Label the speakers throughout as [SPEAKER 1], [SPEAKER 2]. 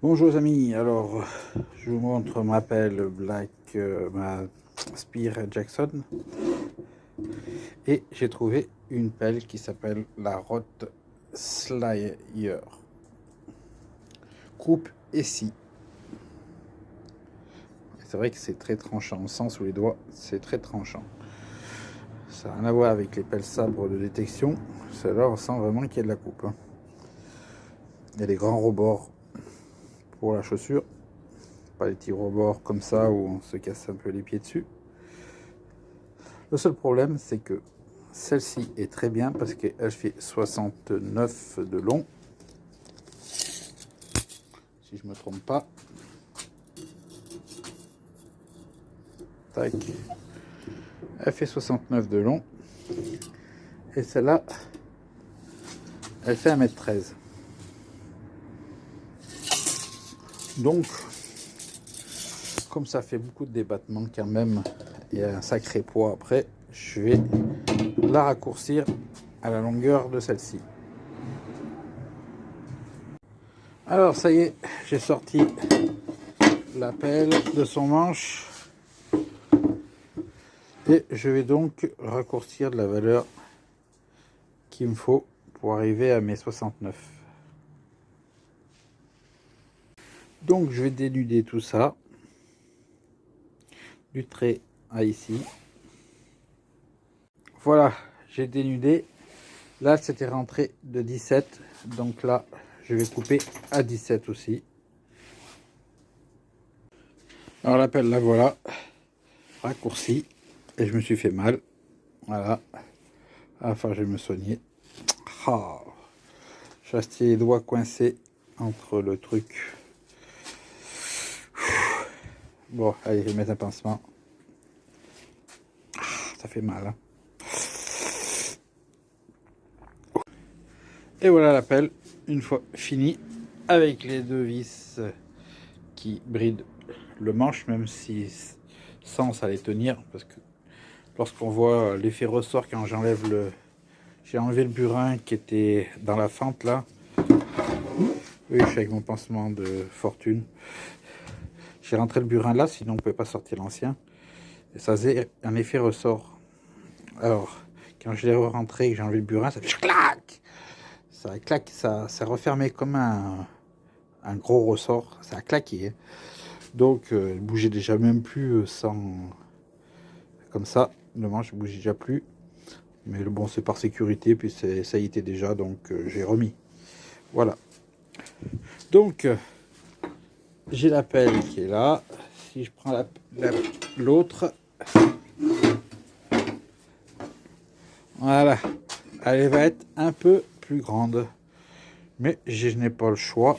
[SPEAKER 1] Bonjour les amis, alors je vous montre ma pelle Black, ma Spear Jackson, et j'ai trouvé une pelle qui s'appelle la Rot Slayer, coupe et scie. C'est vrai que c'est très tranchant, on sent sous les doigts, c'est très tranchant. Ça n'a rien à voir avec les pelles sabres de détection, celle-là on sent vraiment qu'il y a de la coupe. Il y a des grands rebords pour la chaussure, pas des petits rebords comme ça où on se casse un peu les pieds dessus. Le seul problème, c'est que celle-ci est très bien parce qu'elle fait 69 de long, si je ne me trompe pas. Tac. Elle fait 69 de long. Et celle-là, elle fait 1m13. Donc, comme ça fait beaucoup de débattements quand même, il y a un sacré poids après, je vais la raccourcir à la longueur de celle-ci. Alors ça y est, j'ai sorti la pelle de son manche et je vais donc raccourcir de la valeur qu'il me faut pour arriver à mes 69. Donc je vais dénuder tout ça du trait à ici. Voilà, j'ai dénudé. Là c'était rentré de 17, donc là je vais couper à 17 aussi. Alors la pelle, la voilà, raccourcie, et je me suis fait mal. Voilà, enfin je vais me soigner. Ah, j'ai resté les doigts coincés entre le truc. Bon, allez, je vais mettre un pansement. Ça fait mal, hein. Et voilà la pelle, une fois finie, avec les deux vis qui brident le manche, même si sans ça allait tenir, parce que lorsqu'on voit l'effet ressort quand j'enlève le... J'ai enlevé le burin qui était dans la fente là. Oui, je suis avec mon pansement de fortune. J'ai rentré le burin là, sinon on ne pouvait pas sortir l'ancien. Et ça faisait un effet ressort. Alors, quand je l'ai rentré et que j'ai enlevé le burin, ça fait clac. Ça claque, ça refermait comme un gros ressort. Ça a claqué. Donc, elle bougeait déjà même plus sans... Comme ça, le manche ne bougeait déjà plus. Mais bon, c'est par sécurité, puis ça y était déjà, donc j'ai remis. Voilà. Donc, j'ai la pelle qui est là. Si je prends l'autre, voilà, elle va être un peu plus grande. Mais je n'ai pas le choix.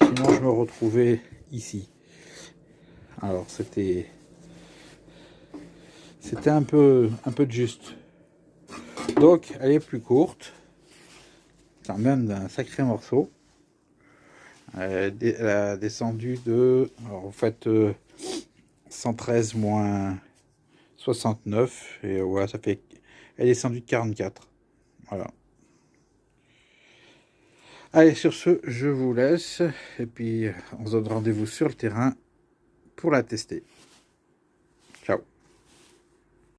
[SPEAKER 1] Sinon, je me retrouvais ici. Alors, c'était un peu de juste. Donc, elle est plus courte. Quand même d'un sacré morceau. Elle a descendu de... Alors, vous faites 113 moins 69. Et voilà, ça fait... Elle est descendue de 44. Voilà. Allez, sur ce, je vous laisse. Et puis, on se donne rendez-vous sur le terrain pour la tester.